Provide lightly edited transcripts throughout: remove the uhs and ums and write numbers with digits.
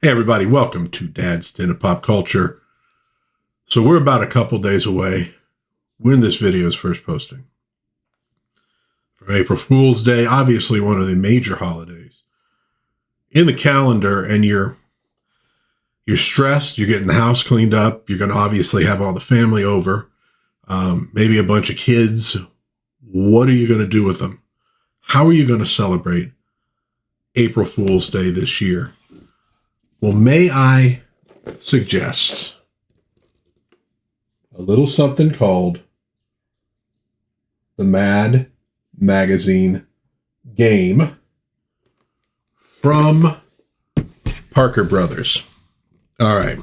Hey everybody, welcome to DadsDen of Pop Culture. So we're about a couple days away when this video is first posting from April Fool's Day, obviously one of the major holidays in the calendar, and you're stressed, you're getting the house cleaned up, you're going to obviously have all the family over, maybe a bunch of kids. What are you going to do with them? How are you going to celebrate April Fool's Day this year? Well, may I suggest a little something called the Mad Magazine game from Parker Brothers. All right.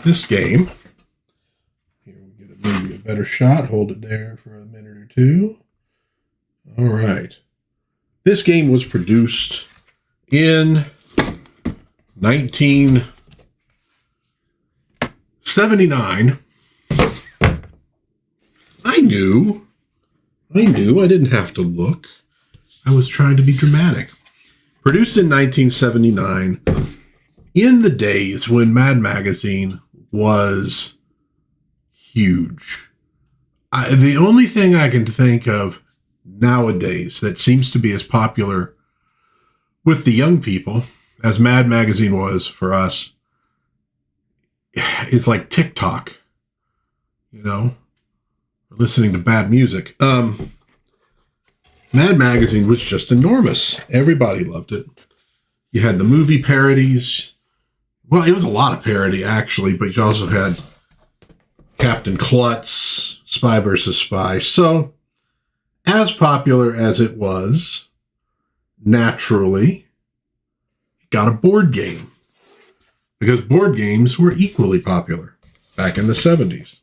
This game, here we get maybe a better shot. Hold it there for a minute or two. All right. This game was produced in 1979. I knew. I didn't have to look. I was trying to be dramatic. Produced in 1979, in the days when Mad Magazine was huge. The only thing I can think of nowadays that seems to be as popular with the young people as Mad Magazine was for us is like TikTok, listening to bad music. Mad Magazine was just enormous. Everybody loved it. You had the movie parodies. Well, it was a lot of parody, actually, but you also had Captain Klutz, Spy versus Spy. So, as popular as it was, naturally, it got a board game, because board games were equally popular back in the 70s.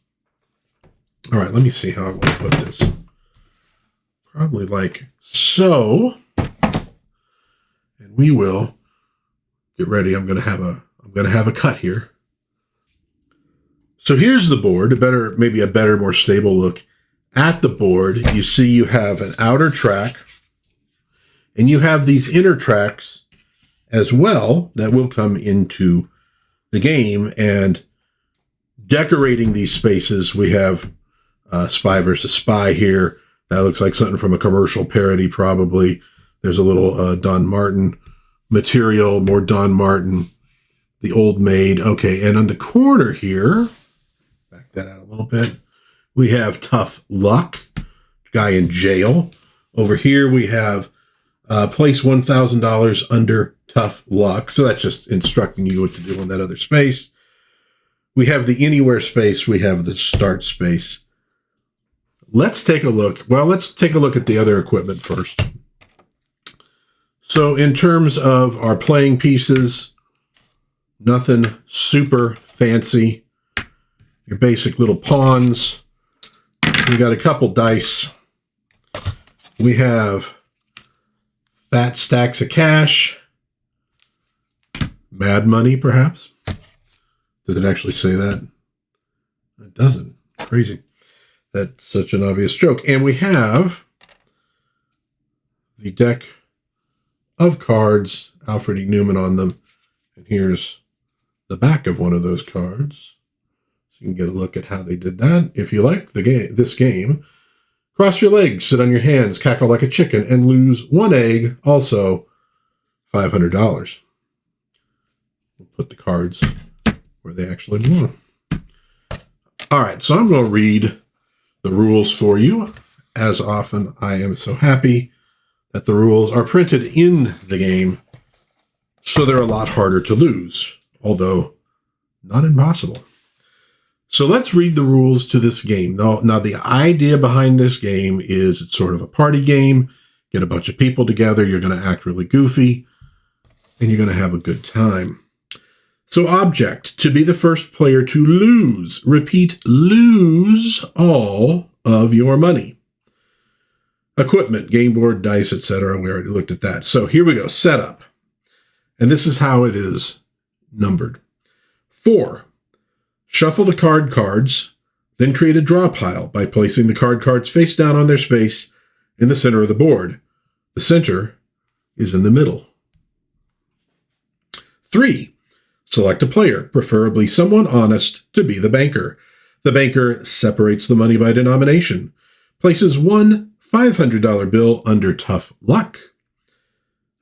All right, let me see how I want to put this. Probably like so. And we will get ready. I'm going to have a cut here. So here's the board, maybe a better, more stable look at the board. You see you have an outer track, and you have these inner tracks as well that will come into the game. And decorating these spaces, we have Spy versus Spy here. That looks like something from a commercial parody, probably. There's a little Don Martin material, more Don Martin, the Old Maid. Okay, and on the corner here, back that out a little bit, we have Tough Luck, guy in jail. Over here we have place $1,000 under Tough Luck. So that's just instructing you what to do on that other space. We have the Anywhere space. We have the Start space. Let's take a look. Well, let's take a look at the other equipment first. So in terms of our playing pieces, nothing super fancy. Your basic little pawns. We got a couple dice. We have fat stacks of cash. Mad money, perhaps. Does it actually say that? It doesn't. Crazy. That's such an obvious joke. And we have the deck of cards, Alfred E. Newman on them. And here's the back of one of those cards. So you can get a look at how they did that. If you like this game, cross your legs, sit on your hands, cackle like a chicken, and lose one egg, also $500. We'll put the cards where they actually belong. All right, so I'm going to read the rules for you. As often, I am so happy that the rules are printed in the game, so they're a lot harder to lose, although not impossible. So let's read the rules to this game. Now, the idea behind this game is it's sort of a party game. Get a bunch of people together. You're going to act really goofy, and you're going to have a good time. So object, to be the first player to lose. Repeat, lose all of your money. Equipment, game board, dice, etc. We already looked at that. So here we go, setup. And this is how it is numbered. 4, shuffle the cards, then create a draw pile by placing the cards face down on their space in the center of the board. The center is in the middle. 3. Select a player, preferably someone honest, to be the banker. The banker separates the money by denomination, places one $500 bill under tough luck,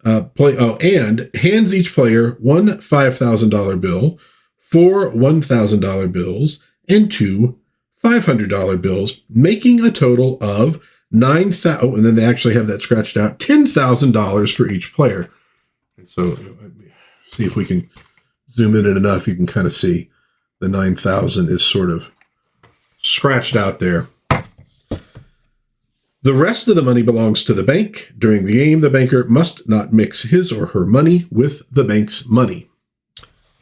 and hands each player one $5,000 bill, 4 $1,000 bills, and 2 $500 bills, making a total of $9,000. And then they actually have that scratched out, $10,000 for each player. And so, see if we can zoom in enough. You can kind of see the 9,000 is sort of scratched out there. The rest of the money belongs to the bank. During the game, the banker must not mix his or her money with the bank's money.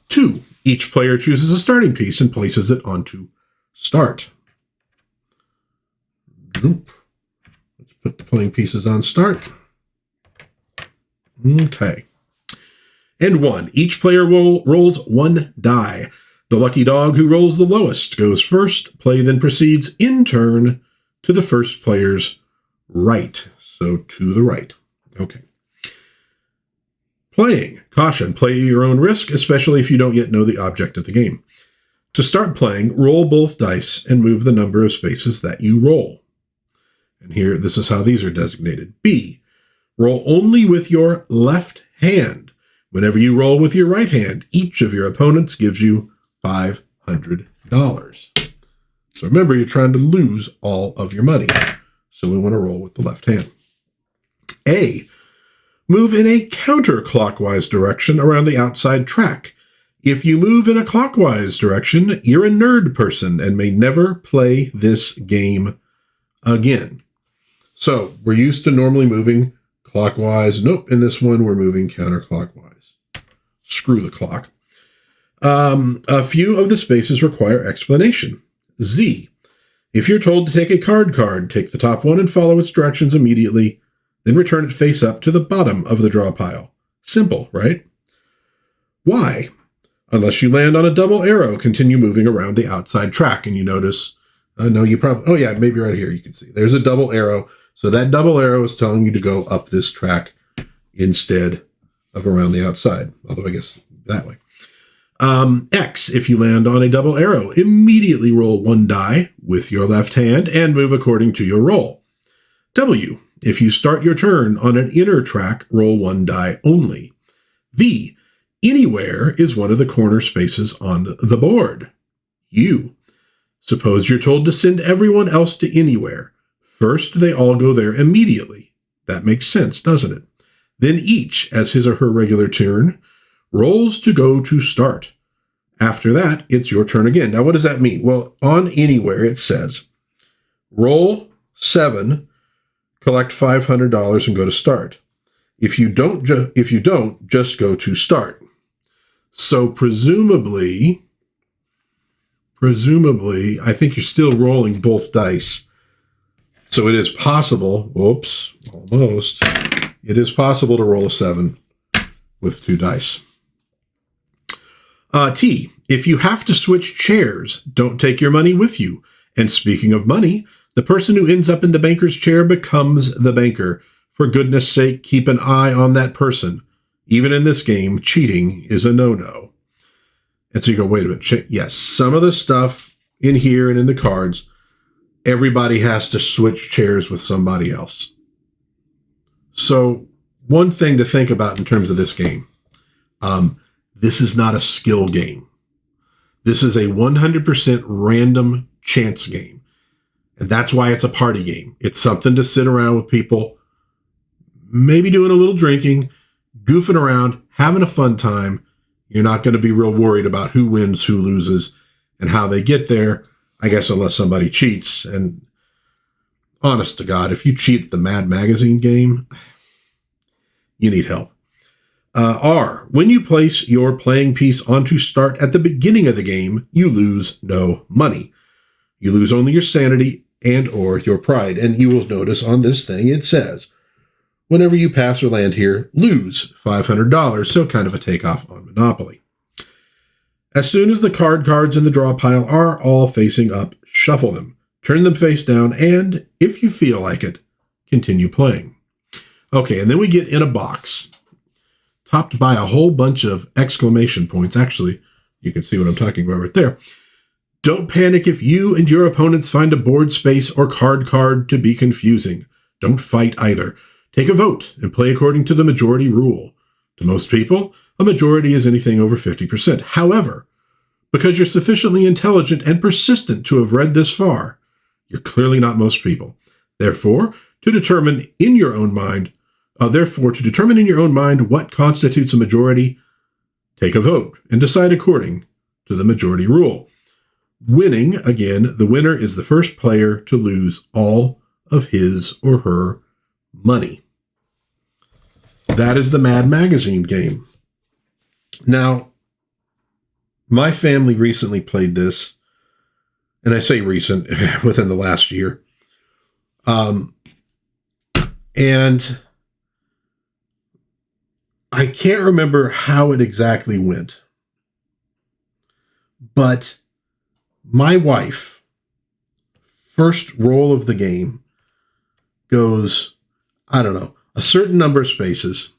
2. Each player chooses a starting piece and places it onto start. Let's put the playing pieces on start. Okay. And 1. Each player rolls one die. The lucky dog who rolls the lowest goes first. Play then proceeds in turn to the first player's right. So to the right. Okay. Playing. Caution. Play at your own risk, especially if you don't yet know the object of the game. To start playing, roll both dice and move the number of spaces that you roll. And here, this is how these are designated. B. Roll only with your left hand. Whenever you roll with your right hand, each of your opponents gives you $500. So remember, you're trying to lose all of your money. So we want to roll with the left hand. A. Move in a counterclockwise direction around the outside track. If you move in a clockwise direction, you're a nerd person and may never play this game again. So we're used to normally moving clockwise. Nope, in this one, we're moving counterclockwise. Screw the clock. A few of the spaces require explanation. Z. If you're told to take a card, take the top one and follow its directions immediately, then return it face up to the bottom of the draw pile. Simple, right? Y. Unless you land on a double arrow, continue moving around the outside track. And you notice, maybe right here you can see. There's a double arrow. So that double arrow is telling you to go up this track instead of around the outside. Although I guess that way. X, if you land on a double arrow, immediately roll one die with your left hand and move according to your roll. W, if you start your turn on an inner track, roll one die only. V, anywhere is one of the corner spaces on the board. U, suppose you're told to send everyone else to anywhere. First, they all go there immediately. That makes sense, doesn't it? Then each, as his or her regular turn, rolls to go to start. After that, it's your turn again. Now, what does that mean? Well, on anywhere, it says, roll 7, collect $500 and go to start. If you don't, just go to start. So presumably, I think you're still rolling both dice. So it is possible, it is possible to roll a 7 with 2 dice. T, if you have to switch chairs, don't take your money with you. And speaking of money, the person who ends up in the banker's chair becomes the banker. For goodness sake, keep an eye on that person. Even in this game, cheating is a no-no. And so you go, wait a minute. Yes, some of the stuff in here and in the cards, everybody has to switch chairs with somebody else. So one thing to think about in terms of this game, this is not a skill game. This is a 100% random chance game. And that's why it's a party game. It's something to sit around with people, maybe doing a little drinking, goofing around, having a fun time. You're not going to be real worried about who wins, who loses, and how they get there, I guess, unless somebody cheats. And honest to God, if you cheat at the Mad Magazine game, you need help. R, when you place your playing piece onto start at the beginning of the game, you lose no money. You lose only your sanity and or your pride. And you will notice on this thing, it says, whenever you pass or land here, lose $500. So kind of a takeoff on Monopoly. As soon as the cards in the draw pile are all facing up, shuffle them, turn them face down, and if you feel like it, continue playing. Okay, and then we get in a box. topped by a whole bunch of exclamation points. Actually, you can see what I'm talking about right there. Don't panic if you and your opponents find a board space or card to be confusing. Don't fight either. Take a vote and play according to the majority rule. To most people, a majority is anything over 50%. However, because you're sufficiently intelligent and persistent to have read this far, you're clearly not most people. Therefore, to determine in your own mind what constitutes a majority, take a vote and decide according to the majority rule. Winning, again, the winner is the first player to lose all of his or her money. That is the Mad Magazine game. Now, my family recently played this, and I say recent, within the last year. And I can't remember how it exactly went, but my wife, first roll of the game, goes, I don't know, a certain number of spaces,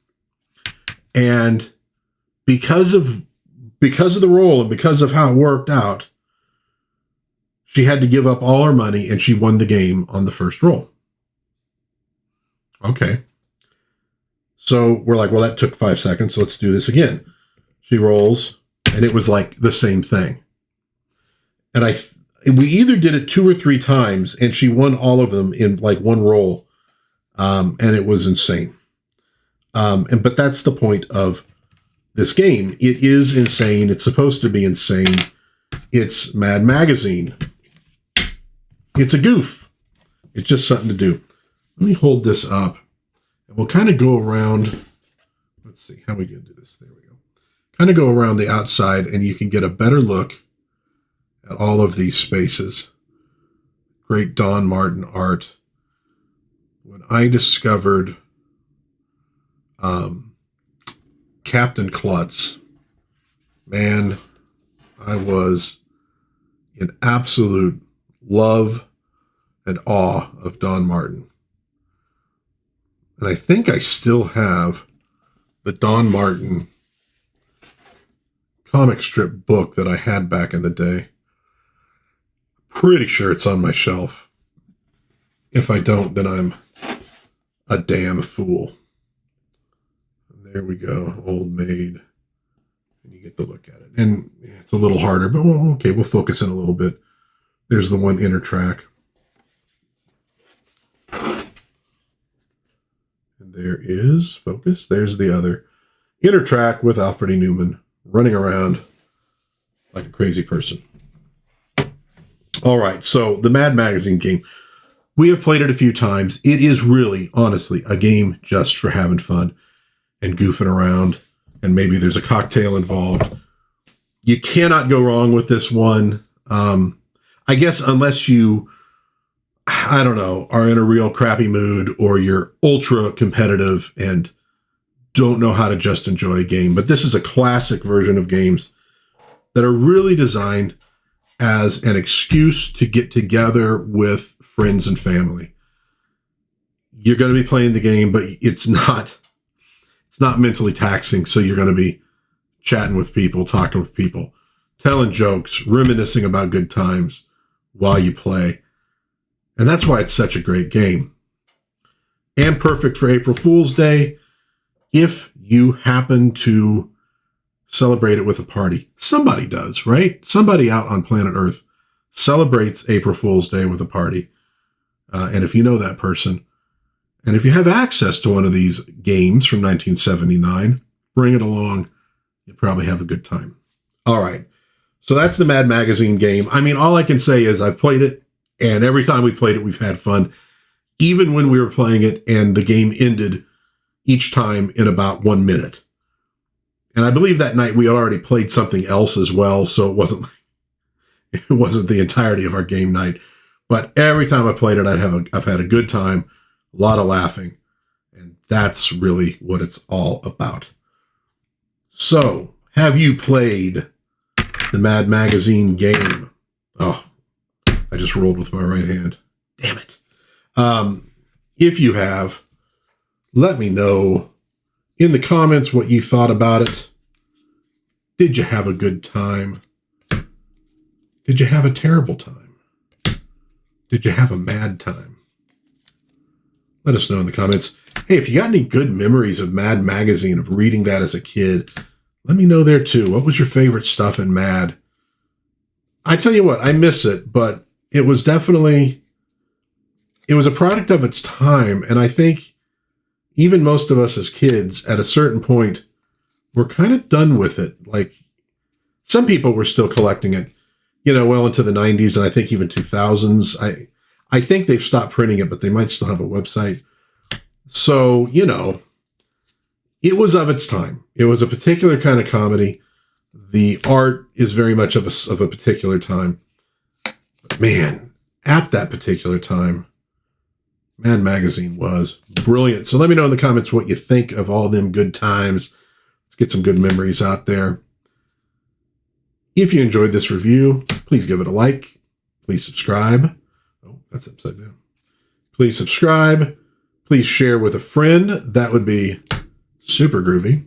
and because of the roll and because of how it worked out, she had to give up all her money, and she won the game on the first roll. Okay. So we're like, well, that took 5 seconds, so let's do this again. She rolls, and it was like the same thing. And we either did it 2 or 3 times, and she won all of them in like one roll, and it was insane. But that's the point of this game. It is insane. It's supposed to be insane. It's Mad Magazine. It's a goof. It's just something to do. Let me hold this up, and we'll kind of go around. Let's see, how are we going to do this? There we go. Kind of go around the outside, and you can get a better look at all of these spaces. Great Don Martin art. When I discovered Captain Klutz, man, I was in absolute love and awe of Don Martin. And I think I still have the Don Martin comic strip book that I had back in the day. Pretty sure it's on my shelf. If I don't, then I'm a damn fool. There we go, Old Maid. And you get to look at it. And it's a little harder, but well, okay, we'll focus in a little bit. There's the one inner track. And there is, focus, there's the other inner track with Alfred E. Newman running around like a crazy person. All right, so the Mad Magazine game. We have played it a few times. It is really, honestly, a game just for having fun and goofing around, and maybe there's a cocktail involved. You cannot go wrong with this one. I guess unless you, I don't know, are in a real crappy mood or you're ultra competitive and don't know how to just enjoy a game. But this is a classic version of games that are really designed as an excuse to get together with friends and family. You're going to be playing the game, but it's not mentally taxing. So you're going to be chatting with people, talking with people, telling jokes, reminiscing about good times while you play. And that's why it's such a great game. And perfect for April Fool's Day if you happen to celebrate it with a party. Somebody does, right? Somebody out on planet Earth celebrates April Fool's Day with a party. And if you know that person, and if you have access to one of these games from 1979, bring it along. You'll probably have a good time. All right. So that's the Mad Magazine game. I mean, all I can say is I've played it, and every time we played it, we've had fun. Even when we were playing it and the game ended each time in about 1 minute. And I believe that night we had already played something else as well, so it wasn't the entirety of our game night. But every time I played it, I've had a good time, a lot of laughing, and that's really what it's all about. So, have you played the Mad Magazine game? Oh, I just rolled with my right hand. Damn it. If you have, let me know in the comments what you thought about it. Did you have a good time? Did you have a terrible time? Did you have a mad time? Let us know in the comments. Hey, if you got any good memories of Mad Magazine, of reading that as a kid, let me know there too. What was your favorite stuff in Mad? I tell you what, I miss it, but it was definitely, it was a product of its time. And I think even most of us as kids at a certain point were kind of done with it. Like some people were still collecting it, well into the 90s and I think even 2000s. I think they've stopped printing it, but they might still have a website. So, it was of its time. It was a particular kind of comedy. The art is very much of a particular time. But man, at that particular time, Mad Magazine was brilliant. So let me know in the comments what you think of all them good times. Let's get some good memories out there. If you enjoyed this review, please give it a like. Please subscribe. Oh, that's upside down. Please subscribe. Please share with a friend. That would be super groovy.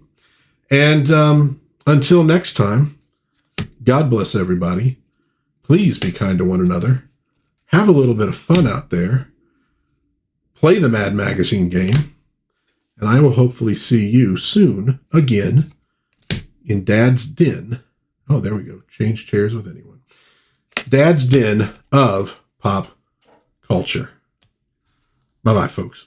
And until next time, God bless everybody. Please be kind to one another. Have a little bit of fun out there. Play the Mad Magazine game. And I will hopefully see you soon again in Dad's Den. Oh, there we go. Change chairs with anyone. Dad's Den of pop culture. Bye-bye, folks.